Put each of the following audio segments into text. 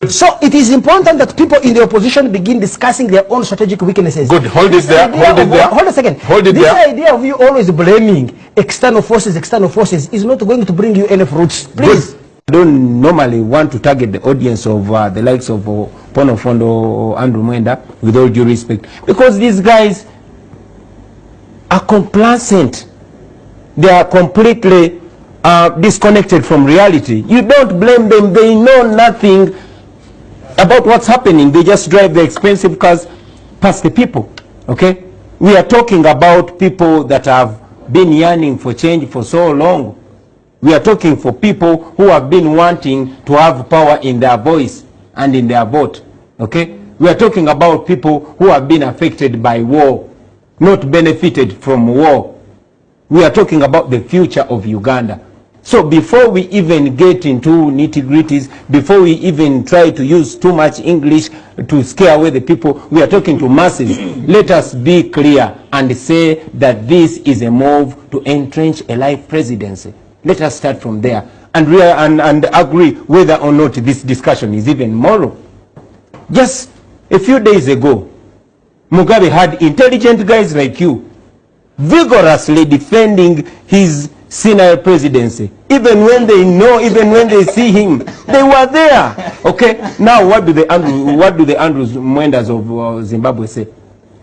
So it is important that people in the opposition begin discussing their own strategic weaknesses. Good, hold it there, hold it there. Hold a second. Hold it this there. idea of you always blaming external forces is not going to bring you any fruits. Please. Good. I don't normally want to target the audience of the likes of Ponofondo or Andrew Mwenda, with all due respect, because these guys are complacent. They are completely disconnected from reality. You don't blame them. They know nothing about what's happening. They just drive the expensive cars past the people. Okay? We are talking about people that have been yearning for change for so long. We are talking for people who have been wanting to have power in their voice and in their vote. Okay? We are talking about people who have been affected by war, not benefited from war. We are talking about the future of Uganda. So before we even get into nitty-gritties, before we even try to use too much English to scare away the people, we are talking to masses. Let us be clear and say that this is a move to entrench a life presidency. Let us start from there and agree whether or not this discussion is even moral. Just a few days ago, Mugabe had intelligent guys like you vigorously defending his senile presidency. Even when they know, even when they see him, they were there. Okay. Now, what do the Andrews Mwendas of Zimbabwe say?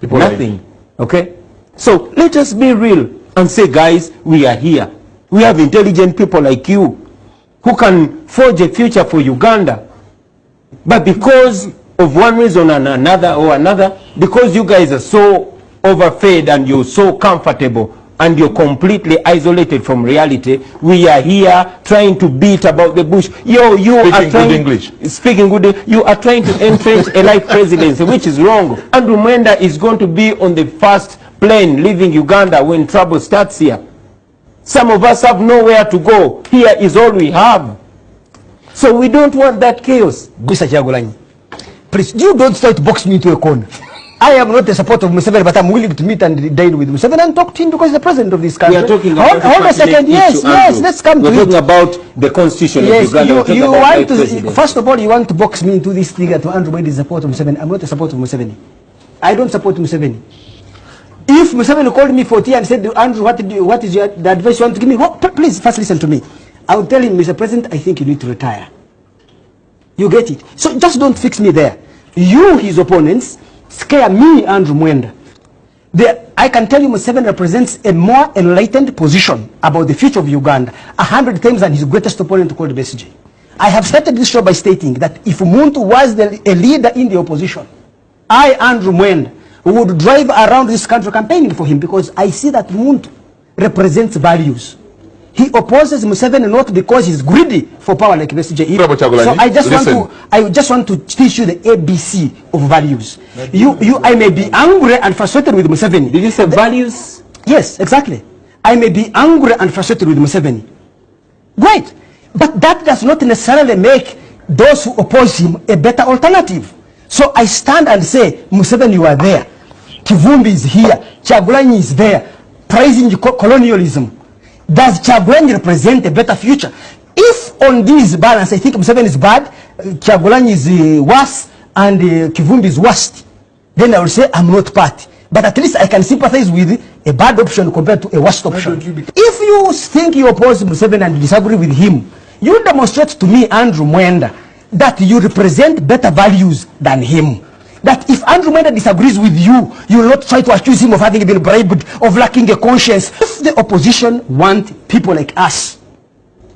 Nothing. Okay. So let us be real and say, guys, we are here. We have intelligent people like you who can forge a future for Uganda. But because of one reason and another, because you guys are so overfed and you're so comfortable and you're completely isolated from reality, we are here trying to beat about the bush. You are trying to entrench a life presidency, which is wrong. Andrew Mwenda is going to be on the first plane leaving Uganda when trouble starts here. Some of us have nowhere to go. Here is all we have. So we don't want that chaos. Mr. Kyagulanyi, please, you don't try to box me into a corner. I am not a supporter of Museveni, but I'm willing to meet and dine with Museveni and talk to him because he's the president of this country. We are talking about hold a second. Yes, let's come to it. We're talking about the constitution of Uganda. You want to, first of all, you want to box me into this thing to Andrew Mwenda is a supporter of Museveni. I'm not a supporter of Museveni. I don't support Museveni. If Museveni called me for tea and said, Andrew, what is the advice you want to give me? Well, please, first listen to me. I will tell him, Mr. President, I think you need to retire. You get it? So just don't fix me there. You, his opponents, scare me, Andrew Mwenda. I can tell you Museveni represents a more enlightened position about the future of Uganda 100 times than his greatest opponent called Besigye. I have started this show by stating that if Muntu was a leader in the opposition, I, Andrew Mwenda, would drive around this country campaigning for him because I see that Muntu represents values. He opposes Museveni not because he's greedy for power like Besigye. So I just want to teach you the ABC of values. I may be angry and frustrated with Museveni. Did you say values? Yes, exactly. I may be angry and frustrated with Museveni. Great. But that does not necessarily make those who oppose him a better alternative. So I stand and say, Museveni, you are there. Kivumbi is here. Kyagulanyi is there. Praising colonialism. Does Kyagulanyi represent a better future? If on this balance I think Museveni is bad, Kyagulanyi is worse, and Kivumbi is worst, then I will say I'm not part. But at least I can sympathize with a bad option compared to a worst option. If you think you oppose Museveni and disagree with him, you demonstrate to me, Andrew Mwenda, that you represent better values than him. That if Andrew Mwenda disagrees with you, you will not try to accuse him of having been bribed, of lacking a conscience. If the opposition want people like us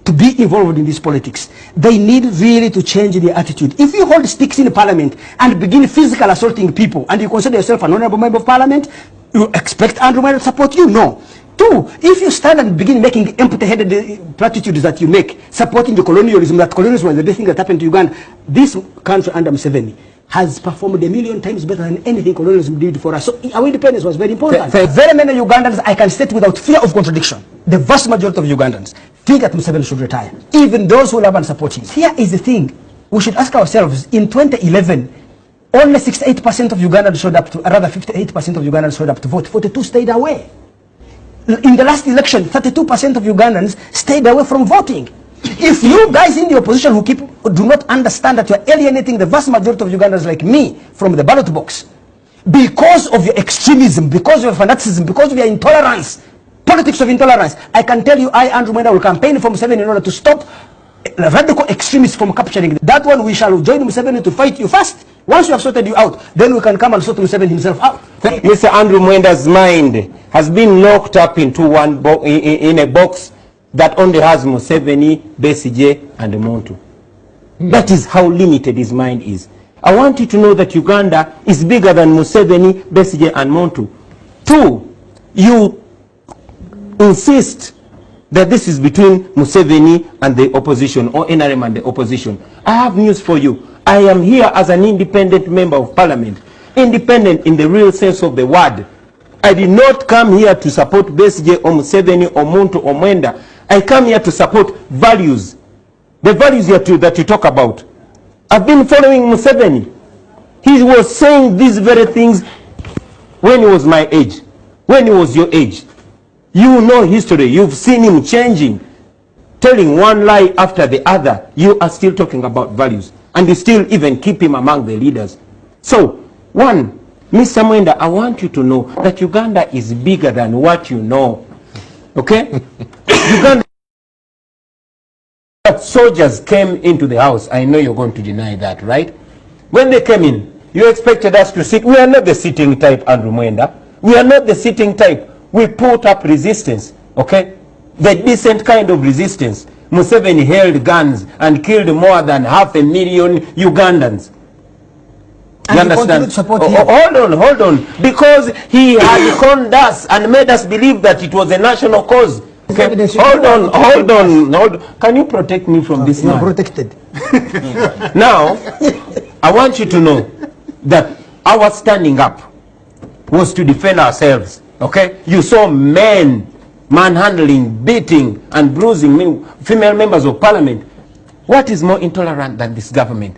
to be involved in this politics, they need really to change their attitude. If you hold sticks in parliament and begin physical assaulting people, and you consider yourself an honorable member of parliament, you expect Andrew Mwenda to support you? No. Two, if you stand and begin making empty-headed platitudes that you make, supporting the colonialism, that colonialism was the best thing that happened to Uganda, this country under Museveni has performed 1,000,000 times better than anything colonialism did for us. So our independence was very important. For very many Ugandans, I can state without fear of contradiction, the vast majority of Ugandans think that Museveni should retire. Even those who love and support him. Here is the thing. We should ask ourselves, in 2011, only 68% of Ugandans showed up to, rather 58% of Ugandans showed up to vote. 42 stayed away. In the last election, 32% of Ugandans stayed away from voting. If you guys in the opposition who do not understand that you are alienating the vast majority of Ugandans like me from the ballot box because of your extremism, because of your fanaticism, because of your intolerance, politics of intolerance, I can tell you, Andrew Mwenda, will campaign for Museveni in order to stop radical extremists from capturing that one. We shall join Museveni to fight you first. Once we have sorted you out, then we can come and sort Museveni himself out. Mr. Andrew Mwenda's mind has been locked up into in a box that only has Museveni, Besigye, and Muntu. That is how limited his mind is. I want you to know that Uganda is bigger than Museveni, Besigye, and Muntu. 2, you insist that this is between Museveni and the opposition, or NRM and the opposition. I have news for you. I am here as an independent member of parliament. Independent in the real sense of the word. I did not come here to support Besigye or Museveni or Muntu or Mwenda. I come here to support values. The values that you talk about. I've been following Museveni. He was saying these very things when he was my age, when he was your age. You know history. You've seen him changing, telling one lie after the other. You are still talking about values. And you still even keep him among the leaders. So, 1, Mr. Mwenda, I want you to know that Uganda is bigger than what you know. Okay? Uganda, soldiers came into the house. I know you're going to deny that, right? When they came in, you expected us to sit. We are not the sitting type, Andrew Mwenda. We are not the sitting type. We put up resistance, okay? The decent kind of resistance. Museveni held guns and killed more than 500,000 Ugandans. You understand? Hold on. Because he had conned us and made us believe that it was a national cause. Okay? Hold on. Can you protect me from this man? You're protected. Now, I want you to know that our standing up was to defend ourselves. Okay? You saw men manhandling, beating, and bruising female members of parliament. What is more intolerant than this government?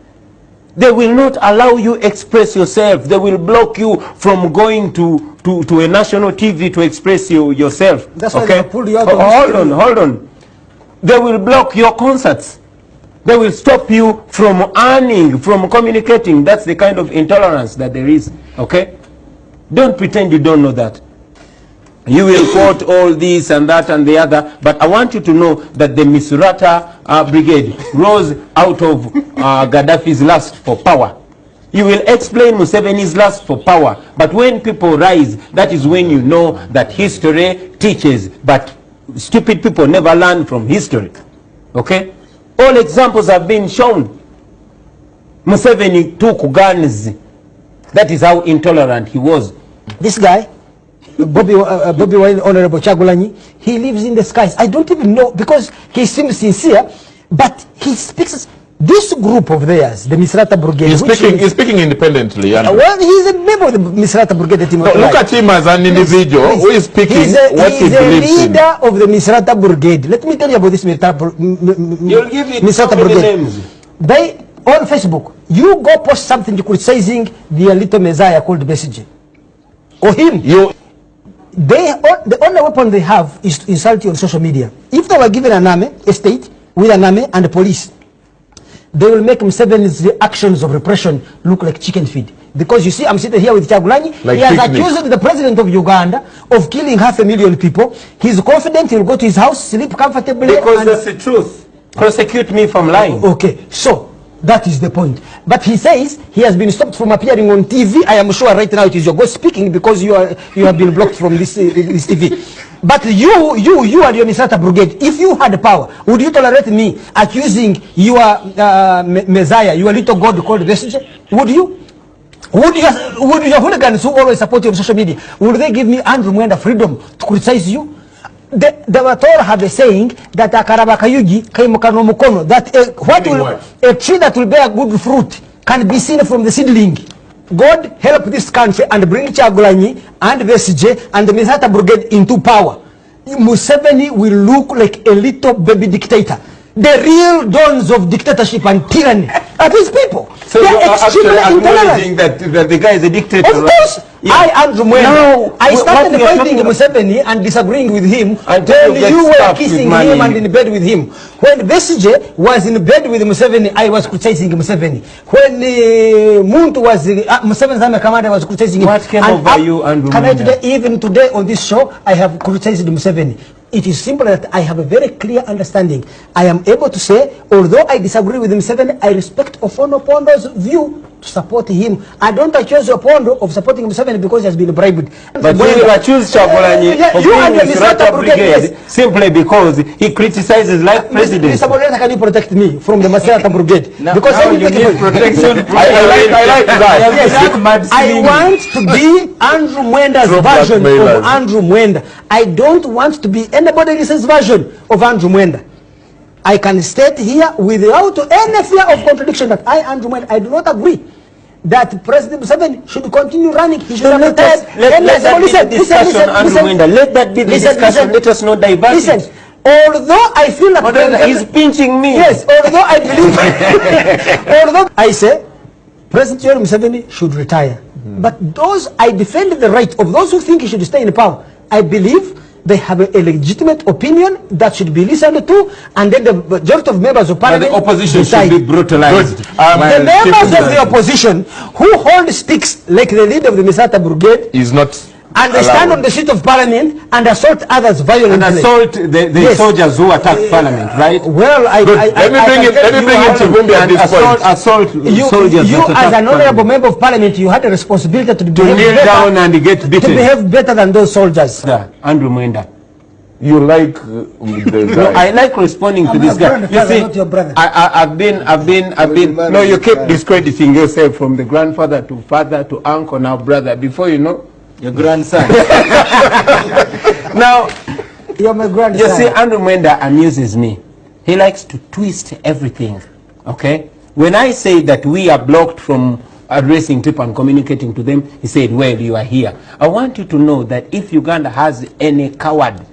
They will not allow you express yourself. They will block you from going to a national TV to express yourself. That's why okay? they pulled you out. Hold on. They will block your concerts. They will stop you from earning, from communicating. That's the kind of intolerance that there is. Okay? Don't pretend you don't know that. You will quote all this and that and the other, but I want you to know that the Misrata brigade rose out of Gaddafi's lust for power. You will explain Museveni's lust for power, but when people rise, that is when you know that history teaches, but stupid people never learn from history. Okay? All examples have been shown. Museveni took guns. That is how intolerant he was. This guy, Bobby Wine, Honorable Kyagulanyi, he lives in the skies. I don't even know, because he seems sincere, but he speaks. This group of theirs, the Misrata Brigade. He's speaking independently. Well, he's a member of the Misrata Brigade. No, look at him as an individual who is speaking what he believes in. He's a leader of the Misrata Brigade. Let me tell you about this Misrata Brigade. Names. They, on Facebook, you go post something criticizing the little messiah called Besigye. Or him. The only weapon they have is to insult you on social media. If they were given an army, a state, with an army and a police, they will make Museveni's actions of repression look like chicken feed. Because you see, I'm sitting here with Kyagulanyi. Like he has picnic. accused the president of Uganda of killing 500,000 people. He's confident he'll go to his house, sleep comfortably. Because that's the truth. Prosecute me from lying. Okay, so that is the point. But he says he has been stopped from appearing on TV. I am sure right now it is your God speaking, because you have been blocked from this TV. But you and your Misrata Brigade, if you had power, would you tolerate me accusing your Messiah, your little God called Besigye? Would you? Would your hooligans who always support you on social media, would they give me Andrew Mwenda freedom to criticize you? The Torah have a saying that akarabakayugi kaimukano mukono, that a tree that will bear good fruit can be seen from the seedling. God help this country and bring Kyagulanyi and Besigye and the Misrata Brigade into power. Museveni will look like a little baby dictator. The real dawns of dictatorship and tyranny at these people. So they you are are extremely actually intolerant. acknowledging that the guy is a dictator. Of course. Yeah. I, Andrew Mwenda, Now, I started what we are fighting talking Museveni and disagreeing with him Until when you get you were stuffed kissing with money. him and in bed with him. When Besigye was in bed with Museveni, I was criticizing Museveni. When Muntu was, Museveni's army commander was criticizing him. What came over you, Andrew Mwenda? Even today on this show, I have criticized Museveni. It is simple that I have a very clear understanding. I am able to say, although I disagree with Museveni, I respect Ofono Pondo's view to support him. I don't accuse Opondo of supporting Museveni because he has been bribed. But you will accuse Kyagulanyi of being with Rata Brigade simply because he criticizes like president. Mr. Boleta, can you protect me from the Masarata Brigade? Because I you need protection. I like that. Yes, I want to be Andrew Mwenda's version of Andrew Mwenda. I don't want to be anybody else's version of Andrew Mwenda. I can state here without any fear of contradiction that I, Andrew Mwenda, I do not agree that President Museveni should continue running. He should have retired. Let that be the discussion, Andrew Mwenda. Let that be the discussion. Let us not divert it. Listen, although I feel like he's pinching me. Yes, although I believe, although I say President Yoweri Museveni should retire. But those, I defend the right of those who think he should stay in power. I believe they have a legitimate opinion that should be listened to, and then the majority of members of parliament. But the opposition should be brutalized. The members of the opposition who hold sticks like the leader of the Misata Brigade is not and they stand on the seat of parliament and assault others violently. And assault the soldiers who attack parliament, right? Well, let me bring it to Vumbi at this point. Assault soldiers. You as an honorable member of parliament, you had a responsibility to kneel down and get beaten. To behave better than those soldiers. Andrew Mwenda. You like the guy. No, I like responding to this guy. You see, not your brother. I've been. No, you keep discrediting yourself from the grandfather to father to uncle, now brother. Before you know, your grandson. Now, you're my grandson. You see, Andrew Mwenda amuses me. He likes to twist everything. Okay? When I say that we are blocked from addressing people and communicating to them, he said, well, you are here. I want you to know that if Uganda has any coward,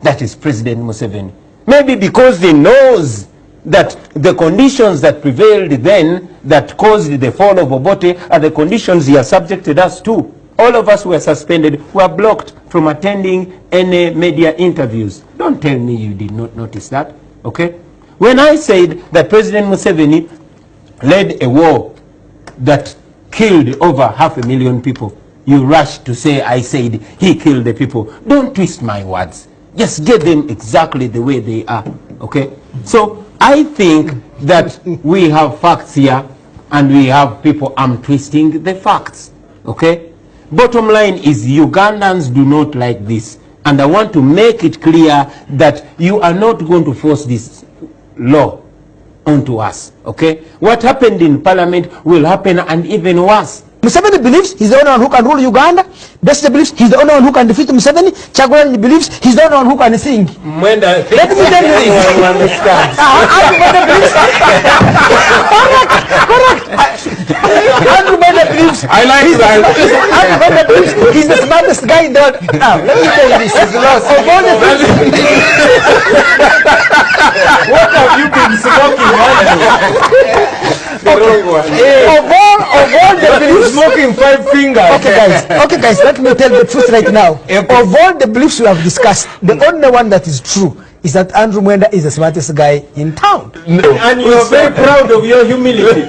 that is President Museveni. Maybe because he knows that the conditions that prevailed then that caused the fall of Obote are the conditions he has subjected us to. All of us were suspended, were blocked from attending any media interviews. Don't tell me you did not notice that, okay? When I said that President Museveni led a war that killed over 500,000 people, you rushed to say I said he killed the people. Don't twist my words. Just get them exactly the way they are, okay? So I think that we have facts here and we have people twisting the facts, okay? Bottom line is Ugandans do not like this. And I want to make it clear that you are not going to force this law onto us, okay? What happened in parliament will happen and even worse. Museveni believes he's the only one who can rule Uganda. Besigye believes he's the only one who can defeat Museveni. Kyagulanyi believes he's the only one who can sing. Mwenda, let me tell you this. Correct. Andrew Mwenda believes. I like that. Andrew Mwenda believes he's the smartest guy in the world. Now, let me tell you this. Of all the what have you been smoking? Of all the beliefs, smoking 5 fingers. Okay guys, let me tell the truth right now. Of all the beliefs we have discussed, the only one that is true is that Andrew Mwenda is the smartest guy in town. And you're very proud of your humility.